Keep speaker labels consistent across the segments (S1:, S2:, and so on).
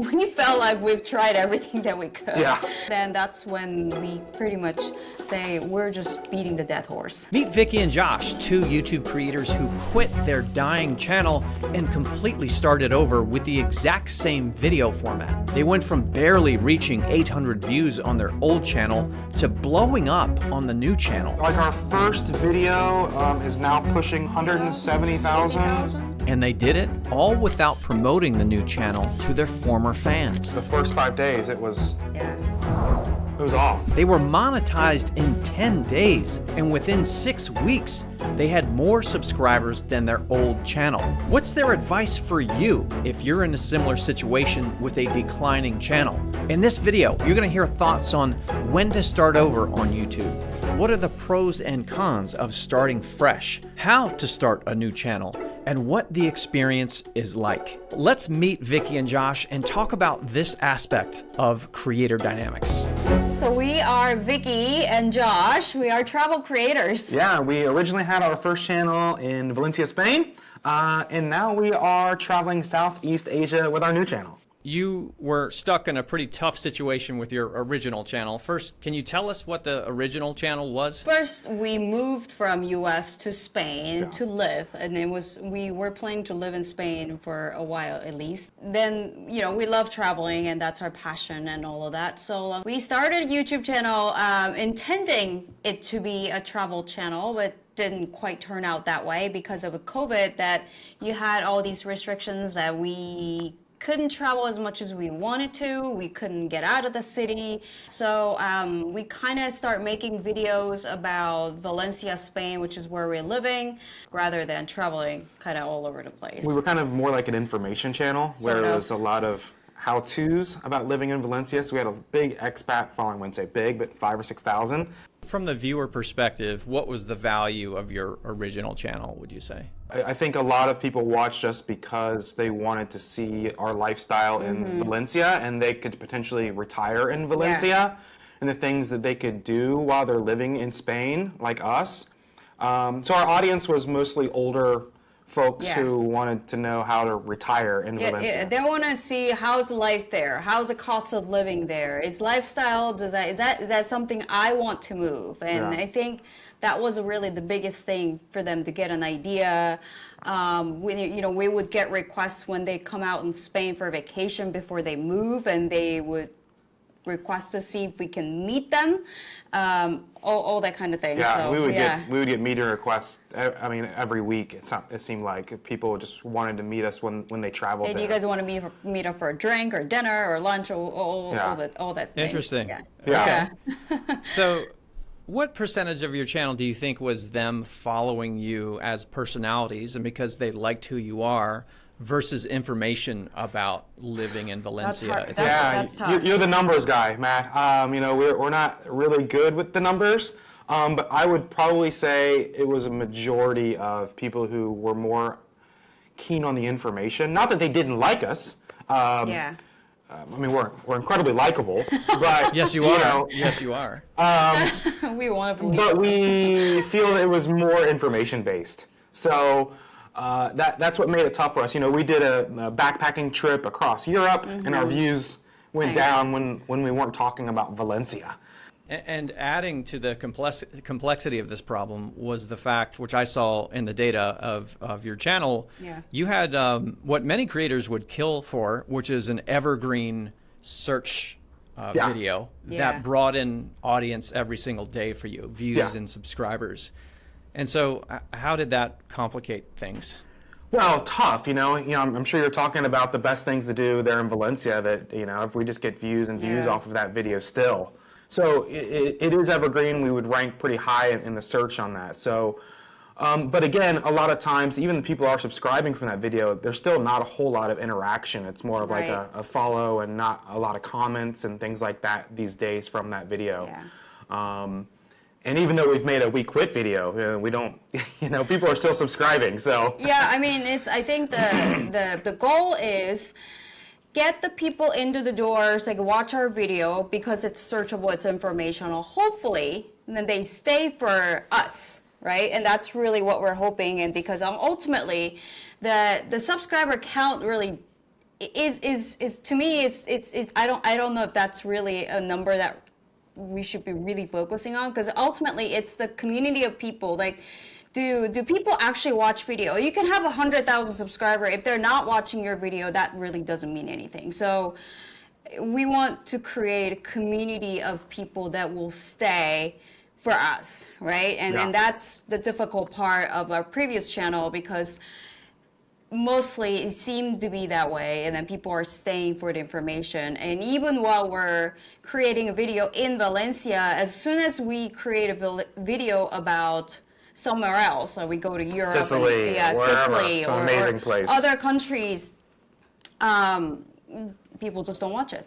S1: We felt like we've tried everything that we could.
S2: Yeah.
S1: Then that's when we pretty much say we're just beating the dead horse.
S3: Meet Vicky and Josh, two YouTube creators who quit their dying channel and completely started over with the exact same video format. They went from barely reaching 800 views on their old channel to blowing up on the new channel.
S2: Like our first video is now pushing 170,000.
S3: And they did it all without promoting the new channel to their former fans.
S2: The first 5 days, it was off.
S3: They were monetized in 10 days, and within 6 weeks, they had more subscribers than their old channel. What's their advice for you if you're in a similar situation with a declining channel? In this video, you're gonna hear thoughts on when to start over on YouTube. What are the pros and cons of starting fresh? How to start a new channel? And what the experience is like. Let's meet Vicky and Josh and talk about this aspect of creator dynamics.
S1: So we are Vicky and Josh. We are travel creators.
S2: Yeah, we originally had our first channel in Valencia, Spain, and now we are traveling Southeast Asia with our new channel.
S3: You were stuck in a pretty tough situation with your original channel. First, can you tell us what the original channel was?
S1: First, we moved from US to Spain to live, and we were planning to live in Spain for a while at least. Then, we love traveling, and that's our passion and all of that. So we started a YouTube channel intending it to be a travel channel, but didn't quite turn out that way because of COVID, that you had all these restrictions that we couldn't travel as much as we wanted to. We couldn't get out of the city. So we kind of start making videos about Valencia, Spain, which is where we're living, rather than traveling kind of all over the place.
S2: We were kind of more like an information channel where there was a lot of how-tos about living in Valencia. So we had a big expat following, I wouldn't say big, but 5,000 or 6,000.
S3: From the viewer perspective, what was the value of your original channel, would you say?
S2: I think a lot of people watched us because they wanted to see our lifestyle in Valencia, and they could potentially retire in Valencia, and the things that they could do while they're living in Spain, like us. So our audience was mostly older folks who wanted to know how to retire in Valencia.
S1: They want to see how's life there, how's the cost of living there, is lifestyle, is that something I want to move? And I think that was really the biggest thing for them to get an idea. We would get requests when they come out in Spain for vacation before they move, and they would request to see if we can meet them, all that kind of thing.
S2: Yeah,
S1: so,
S2: we would get meeting requests. I mean, every week. It seemed like people just wanted to meet us when they traveled.
S1: Hey,
S2: there.
S1: do you guys want to meet up for a drink or dinner or lunch or all that? Thing.
S3: Interesting.
S1: Yeah.
S3: Okay. So, what percentage of your channel do you think was them following you as personalities and because they liked who you are, versus information about living in Valencia?
S1: That's tough.
S2: You're the numbers guy, Matt. We're not really good with the numbers, but I would probably say it was a majority of people who were more keen on the information. Not that they didn't like us. We're incredibly likable, but
S3: yes, you are. Yes, you are.
S1: We want to believe.
S2: But we feel it was more information based. So. That's what made it tough for us. We did a backpacking trip across Europe, and our views went down when we weren't talking about Valencia.
S3: And adding to the complexity of this problem was the fact, which I saw in the data of your channel, you had what many creators would kill for, which is an evergreen search video that brought in audience every single day for you, views and subscribers. And so, how did that complicate things?
S2: Well, tough. I'm sure you're talking about the best things to do there in Valencia. That if we just get views and views off of that video, still. So it is evergreen. We would rank pretty high in the search on that. So, but again, a lot of times, even the people are subscribing from that video, there's still not a whole lot of interaction. It's more of like a follow and not a lot of comments and things like that these days from that video. And even though we've made a we quit video, we don't, people are still subscribing, so.
S1: Yeah, I think the goal is get the people into the doors, like watch our video because it's searchable, it's informational, hopefully, and then they stay for us, right? And that's really what we're hoping, and because ultimately, the subscriber count really is to me, it's I don't know if that's really a number that we should be really focusing on, because ultimately it's the community of people. Like, do people actually watch video? You can have 100,000 subscribers. If they're not watching your video, that really doesn't mean anything. So we want to create a community of people that will stay for us, right? And that's the difficult part of our previous channel, because mostly it seemed to be that way, and then people are staying for the information. And even while we're creating a video in Valencia, as soon as we create a video about somewhere else, so we go to Europe,
S2: Sicily,
S1: Sicily,
S2: some amazing place,
S1: other countries, people just don't watch it.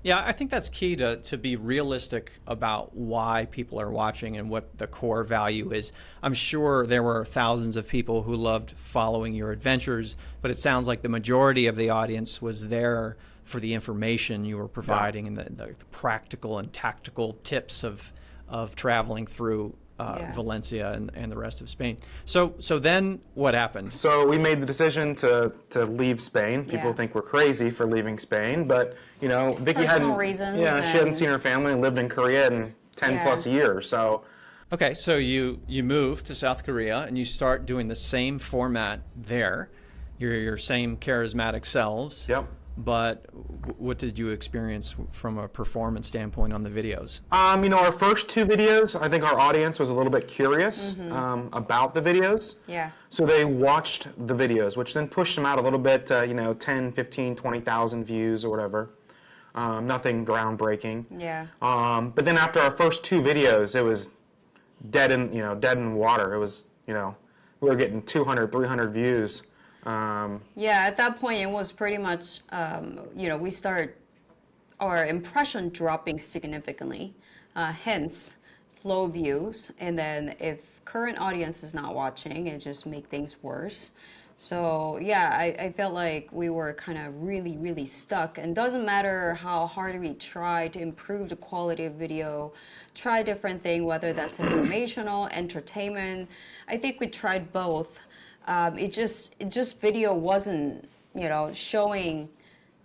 S3: Yeah, I think that's key to be realistic about why people are watching and what the core value is. I'm sure there were thousands of people who loved following your adventures, but it sounds like the majority of the audience was there for the information you were providing and the practical and tactical tips of traveling through Valencia and the rest of Spain. So then what happened?
S2: So we made the decision to leave Spain. People think we're crazy for leaving Spain, but you know, Vicky
S1: Personal reasons.
S2: she hadn't seen her family and lived in Korea in 10 plus years. So
S3: okay, so you move to South Korea and you start doing the same format there, your same charismatic selves.
S2: Yep.
S3: But what did you experience from a performance standpoint on the videos?
S2: You know, our first two videos, I think our audience was a little bit curious about the videos.
S1: Yeah.
S2: So they watched the videos, which then pushed them out a little bit, you know, 10, 15, 20,000 views or whatever. Nothing groundbreaking.
S1: Yeah.
S2: But then after our first two videos, it was dead in water. It was, you know, we were getting 200, 300 views.
S1: Yeah, at that point it was pretty much, you know, we start our impression dropping significantly, hence low views. And then if current audience is not watching, it just make things worse. So yeah, I felt like we were kind of really, really stuck. And doesn't matter how hard we try to improve the quality of video, try different things, whether that's informational, entertainment. I think we tried both. It just video wasn't, you know, showing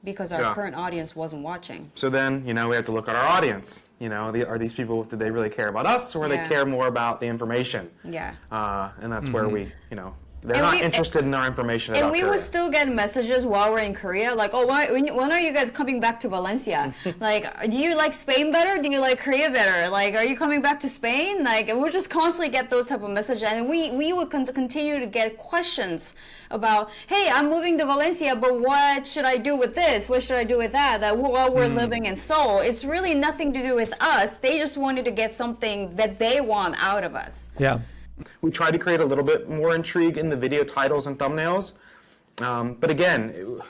S1: because our current audience wasn't watching.
S2: So then, you know, we have to look at our audience. You know, are these people, did they really care about us, or they care more about the information?
S1: Yeah.
S2: And that's where we, you know, they're not interested in our information about Korea.
S1: And we would still get messages while we're in Korea, like, oh, when are you guys coming back to Valencia? Like, do you like Spain better? Do you like Korea better? Like, are you coming back to Spain? Like, we'll just constantly get those type of messages. And we would continue to get questions about, hey, I'm moving to Valencia, but what should I do with this? What should I do with that? That while we're living in Seoul, it's really nothing to do with us. They just wanted to get something that they want out of us.
S3: Yeah.
S2: We tried to create a little bit more intrigue in the video titles and thumbnails, but again,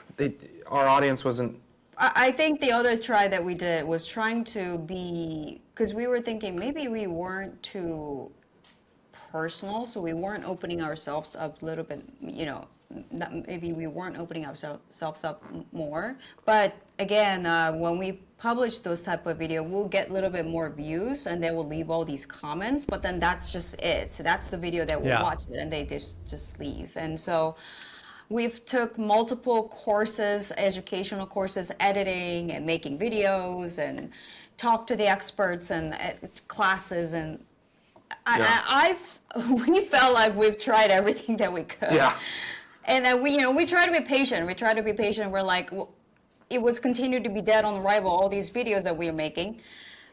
S2: our audience wasn't.
S1: I think the other try that we did was trying to be, because we were thinking maybe we weren't too personal, so we weren't opening ourselves up a little bit, you know, maybe we weren't opening ourselves up more. But again, when we publish those type of video, we'll get a little bit more views, and they will leave all these comments, but then that's just it. So that's the video that will watch it, and they just leave. And so we've took multiple courses, educational courses, editing and making videos, and talked to the experts and classes, and we felt like we've tried everything that we could.
S2: Yeah.
S1: And then we try to be patient. We're like, well, it was continued to be dead on arrival, all these videos that we are making.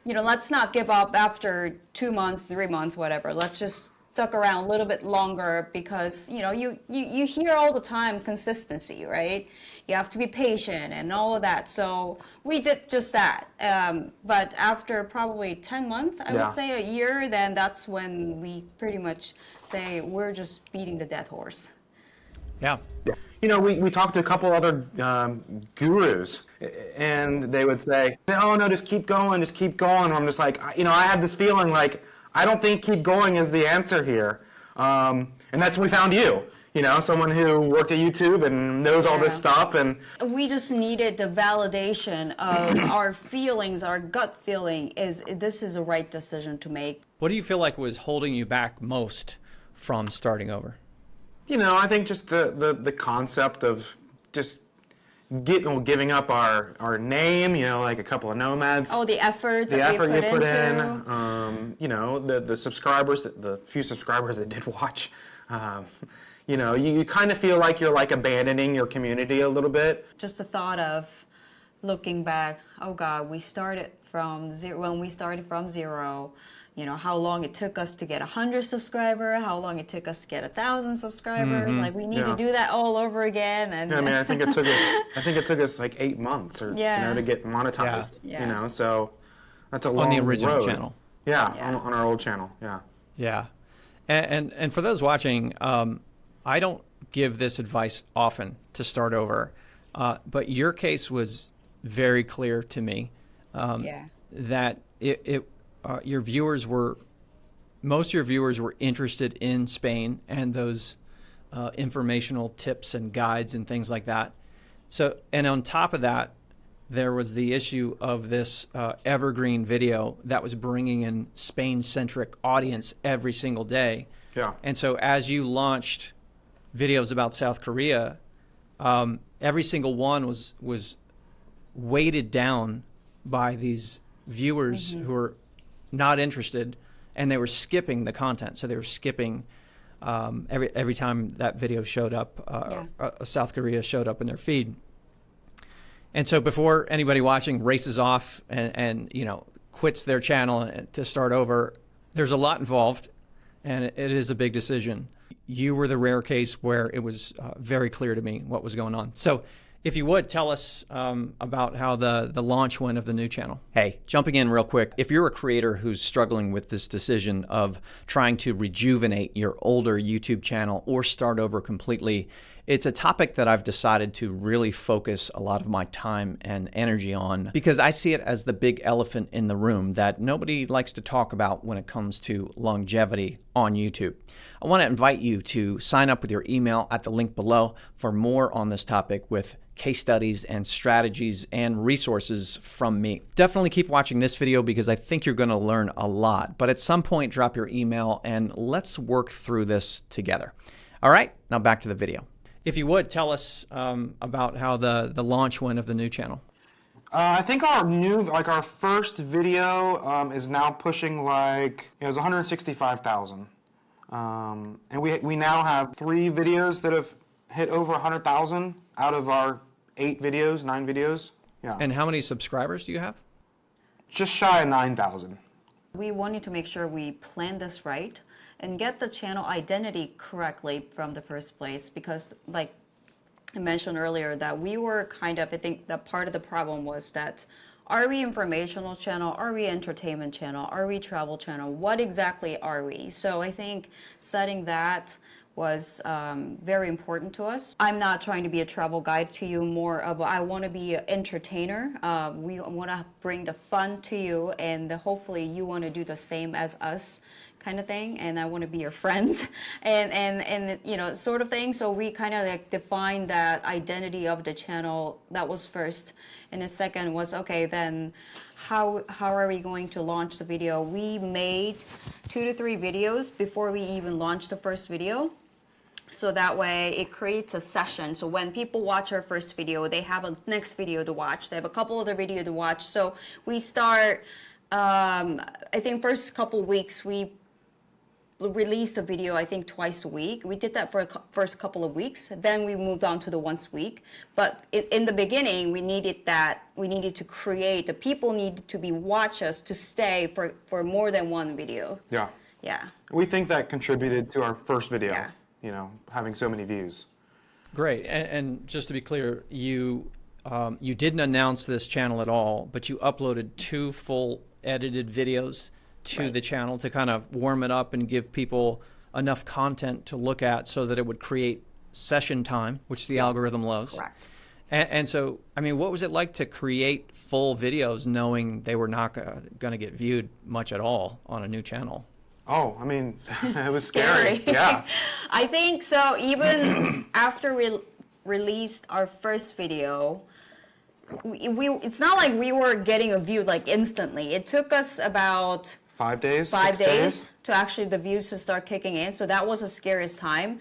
S1: You know, let's not give up after 2 months, 3 months, whatever. Let's just stuck around a little bit longer, because, you know, you hear all the time consistency, right? You have to be patient and all of that. So we did just that. But after probably 10 months, I would say a year, then that's when we pretty much say we're just beating the dead horse.
S2: Yeah. You know, we talked to a couple other gurus, and they would say, oh, no, just keep going. And I'm just like, you know, I had this feeling like, I don't think keep going is the answer here. And that's when we found you. You know, someone who worked at YouTube and knows all this stuff. And
S1: we just needed the validation of our feelings, our gut feeling this is the right decision to make.
S3: What do you feel like was holding you back most from starting over?
S2: You know, I think just the concept of just giving up our name, you know, like a couple of nomads.
S1: Oh, the effort
S2: The
S1: that
S2: effort
S1: we
S2: you
S1: put
S2: put
S1: into.
S2: in, you know, the subscribers, the few subscribers that did watch, you know, you kind of feel like you're like abandoning your community a little bit.
S1: Just the thought of looking back, oh God, we started from zero. When we started from zero, you know, how long it took us to get 100 subscribers, how long it took us to get 1,000 subscribers. Like, we need to do that all over again. And
S2: Yeah, I mean, I think it took us like 8 months or you know, to get monetized.
S1: Yeah.
S2: You know, so that's a long
S3: On the original
S2: road.
S3: channel.
S2: Yeah,
S1: Yeah.
S2: on our old channel. Yeah.
S3: Yeah. And for those watching, I don't give this advice often to start over, but your case was very clear to me that your viewers were, most of your viewers were interested in Spain and those informational tips and guides and things like that. So, and on top of that, there was the issue of this evergreen video that was bringing in Spain-centric audience every single day.
S2: Yeah.
S3: And so as you launched videos about South Korea, every single one was weighted down by these viewers who were not interested, and they were skipping the content. So they were skipping every time that video showed up, South Korea showed up in their feed. And so before anybody watching races off and you know, quits their channel to start over, there's a lot involved, and it is a big decision. You were the rare case where it was very clear to me what was going on. So if you would, tell us about how the launch went of the new channel. Hey, jumping in real quick, if you're a creator who's struggling with this decision of trying to rejuvenate your older YouTube channel or start over completely, it's a topic that I've decided to really focus a lot of my time and energy on, because I see it as the big elephant in the room that nobody likes to talk about when it comes to longevity on YouTube. I want to invite you to sign up with your email at the link below for more on this topic with case studies and strategies and resources from me. Definitely keep watching this video because I think you're going to learn a lot. But at some point, drop your email and let's work through this together. All right, now back to the video. If you would, tell us about how the launch went of the new channel.
S2: I think our first video is now pushing like, it was 165,000. And we now have 3 videos that have hit over 100,000 out of our 9 videos. Yeah.
S3: And how many subscribers do you have?
S2: Just shy of 9,000.
S1: We wanted to make sure we planned this right and get the channel identity correctly from the first place, because like I mentioned earlier that we were kind of, I think that part of the problem was that, are we informational channel? Are we entertainment channel? Are we travel channel? What exactly are we? So I think setting that was very important to us. I'm not trying to be a travel guide to you, more of I want to be an entertainer. We want to bring the fun to you, and hopefully you want to do the same as us, kind of thing. And I want to be your friends and you know, sort of thing. So we kind of like defined that identity of the channel. That was first. And the second was, okay, then how are we going to launch the video? We made 2 to 3 videos before we even launched the first video. So that way it creates a session. So when people watch our first video, they have a next video to watch. They have a couple other videos to watch. So we start, I think first couple weeks, we released a video, I think twice a week. We did that for first couple of weeks. Then we moved on to the once a week. But in the beginning, we needed to create, the people needed to watch us to stay for more than one video.
S2: Yeah.
S1: Yeah.
S2: We think that contributed to our first video,
S1: Yeah.
S2: you know, having so many views.
S3: Great. And just to be clear, you didn't announce this channel at all, but you uploaded 2 full edited videos to the channel to kind of warm it up and give people enough content to look at so that it would create session time, which the algorithm loves.
S1: Correct.
S3: And so, I mean, what was it like to create full videos knowing they were not going to get viewed much at all on a new channel?
S2: Oh, I mean, it was scary. Yeah.
S1: I think so. Even after we released our first video, it's not like we were getting a view like instantly. It took us about
S2: 5 days?
S1: 5
S2: 6
S1: days to actually the views to start kicking in. So that was the scariest time.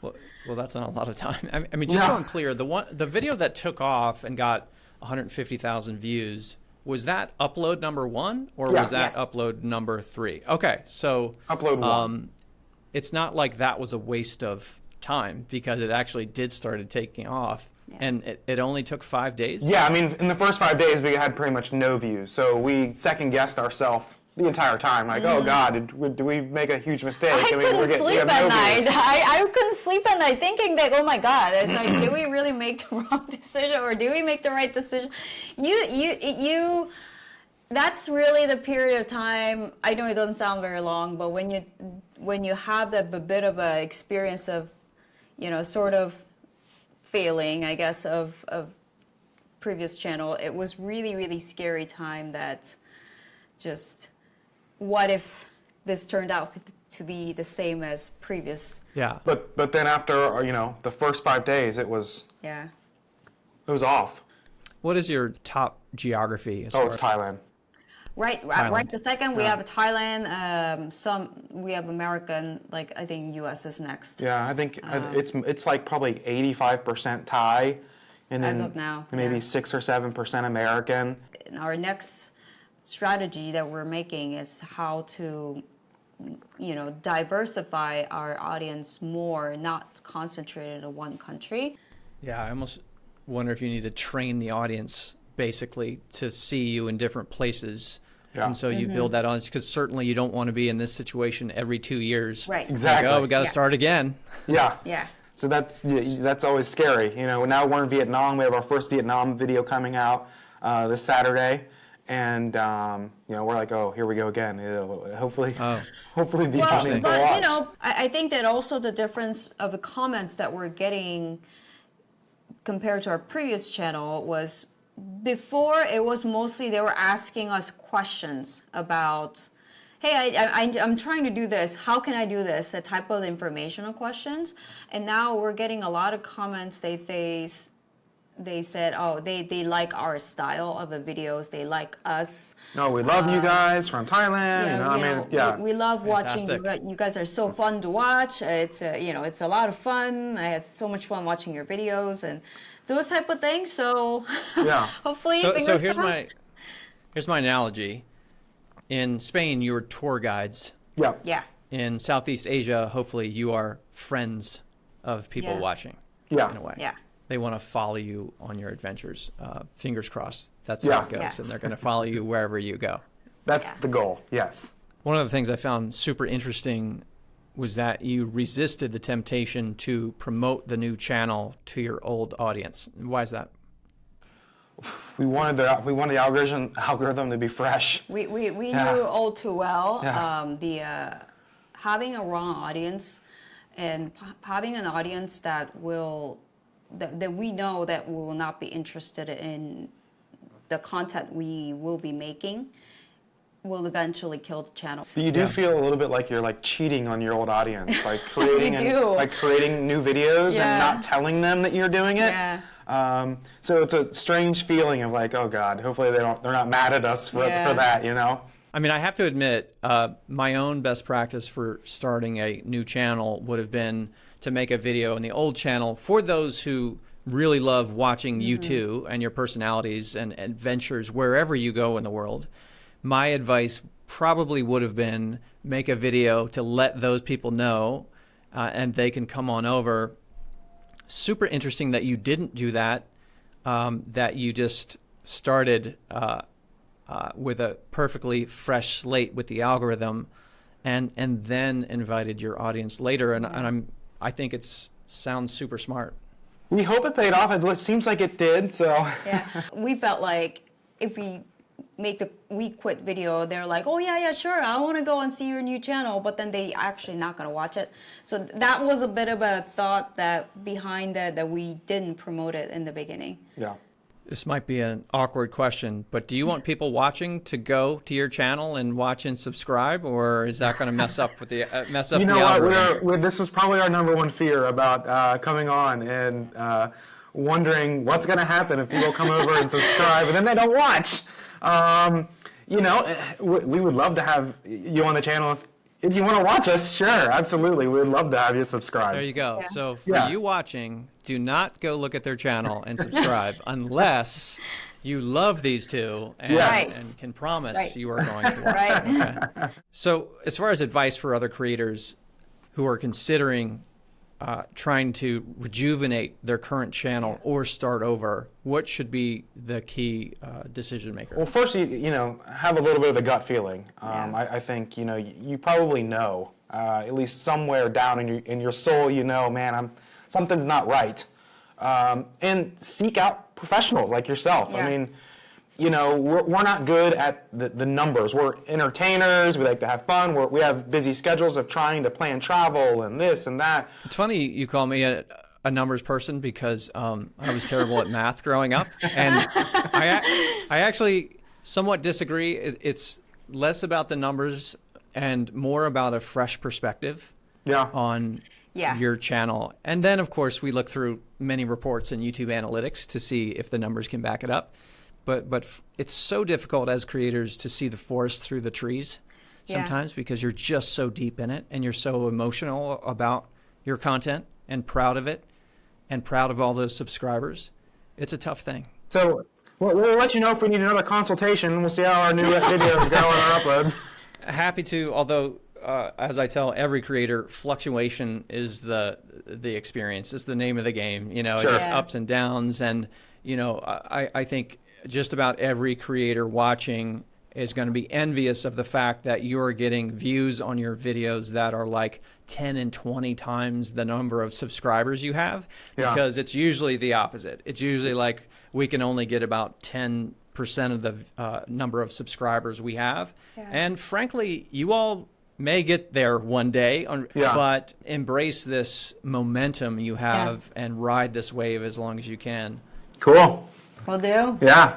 S3: Well, Well, that's not a lot of time. I mean, just so I'm clear, the video that took off and got 150,000 views, was that upload number 1 or was that upload number 3? Okay, so
S2: upload 1.
S3: It's not like that was a waste of time because it actually did started taking off. Yeah. And it only took 5 days?
S2: Yeah, I mean, in the first 5 days, we had pretty much no views. So we second-guessed ourselves the entire time. Like, oh, God, did we make a huge mistake?
S1: I couldn't sleep at night. I couldn't sleep at night thinking that, oh, my God, it's like, did we really make the wrong decision or did we make the right decision? That's really the period of time. I know it doesn't sound very long, but when you have that bit of a experience of, sort of failing, I guess, of previous channel, it was really, really scary time that just, what if this turned out to be the same as previous?
S2: Yeah. But then after, the first 5 days, it was off.
S3: What is your top geography?
S2: It's Thailand.
S1: Right the second we have Thailand, we have American, like I think US is next.
S2: Yeah, I think it's like probably 85% Thai, and then
S1: as of now,
S2: maybe 6 or 7% American.
S1: And our next strategy that we're making is how to, diversify our audience more, not concentrated in one country.
S3: Yeah, I almost wonder if you need to train the audience basically to see you in different places. Yeah. And so you build that on, because certainly you don't want to be in this situation every 2 years.
S1: Right.
S2: Exactly.
S3: Like, oh, we got to start again.
S2: Yeah.
S1: Yeah.
S2: So that's always scary. Now we're in Vietnam. We have our first Vietnam video coming out this Saturday, and we're like, oh, here we go again. Hopefully the audience will watch.
S1: I think that also the difference of the comments that we're getting compared to our previous channel was, before it was mostly they were asking us questions about, hey, I'm trying to do this, how can I do this, the type of informational questions. And now we're getting a lot of comments. They said, oh, they like our style of the videos, they like us.
S2: Oh, we love you guys from Thailand.
S1: We love watching you guys. Are so fun to watch. It's a lot of fun. I had so much fun watching your videos and those type of things. So hopefully,
S3: so here's my analogy. In Spain, you were tour guides.
S2: Yeah.
S1: Yeah.
S3: In Southeast Asia, hopefully you are friends of people watching.
S2: Yeah.
S3: In a way.
S1: Yeah.
S3: They want to follow you on your adventures. Fingers crossed. That's how it goes, and they're going to follow you wherever you go.
S2: That's the goal. Yes.
S3: One of the things I found super interesting was that you resisted the temptation to promote the new channel to your old audience. Why is that?
S2: We wanted the algorithm to be fresh.
S1: We knew all too well having a wrong audience and having an audience that we know that will not be interested in the content we will be making will eventually kill the channel.
S2: But you do feel a little bit like you're like cheating on your old audience, like creating creating new videos and not telling them that you're doing it.
S1: Yeah.
S2: So it's a strange feeling of like, oh God, hopefully they're not mad at us for that,
S3: I mean, I have to admit, my own best practice for starting a new channel would have been to make a video in the old channel for those who really love watching you two and your personalities and adventures wherever you go in the world. My advice probably would have been make a video to let those people know and they can come on over. Super interesting that you didn't do that, that you just started with a perfectly fresh slate with the algorithm and then invited your audience later. And I think it sounds super smart.
S2: We hope it paid off. It seems like it did. So
S1: yeah, we felt like if we make the we quit video, they're like, oh yeah, sure, I want to go and see your new channel, but then they actually not going to watch it. So that was a bit of a thought that behind that we didn't promote it in the beginning.
S2: Yeah.
S3: This might be an awkward question, but do you want people watching to go to your channel and watch and subscribe, or is that going to mess up with the the algorithm?
S2: This is probably our number one fear about coming on and wondering what's going to happen if people come over and subscribe and then they don't watch. We would love to have you on the channel if you want to watch us, sure, absolutely. We'd love to have you subscribe.
S3: There you go.
S1: Yeah.
S3: So for you watching, do not go look at their channel and subscribe unless you love these two and, and can promise you are going to watch. Okay. So as far as advice for other creators who are considering trying to rejuvenate their current channel or start over, what should be the key decision maker?
S2: Well, first, you know, have a little bit of a gut feeling. I think, you know, you probably know, at least somewhere down in your soul, you know, man, something's not right. And seek out professionals like yourself. I mean, you know, we're not good at the numbers. We're entertainers. We like to have fun. We have busy schedules of trying to plan travel and this and that.
S3: It's funny you call me a numbers person because I was terrible at math growing up. And I actually somewhat disagree. It's less about the numbers and more about a fresh perspective on your channel. And then, of course, we look through many reports and YouTube analytics to see if the numbers can back it up. But it's so difficult as creators to see the forest through the trees sometimes because you're just so deep in it and you're so emotional about your content and proud of it and proud of all those subscribers. It's a tough thing.
S2: So we'll let you know if we need another consultation. We'll see how our new videos go on our uploads.
S3: Happy to, although as I tell every creator, fluctuation is the experience. It's the name of the game. You know, it's just ups and downs. And, you know, I think just about every creator watching is going to be envious of the fact that you're getting views on your videos that are like 10 and 20 times the number of subscribers you have, because it's usually the opposite. It's usually like we can only get about 10% of the number of subscribers we have. And frankly, you all may get there one day, but embrace this momentum you have and ride this wave as long as you can.
S2: Cool.
S1: Will do.
S2: Yeah.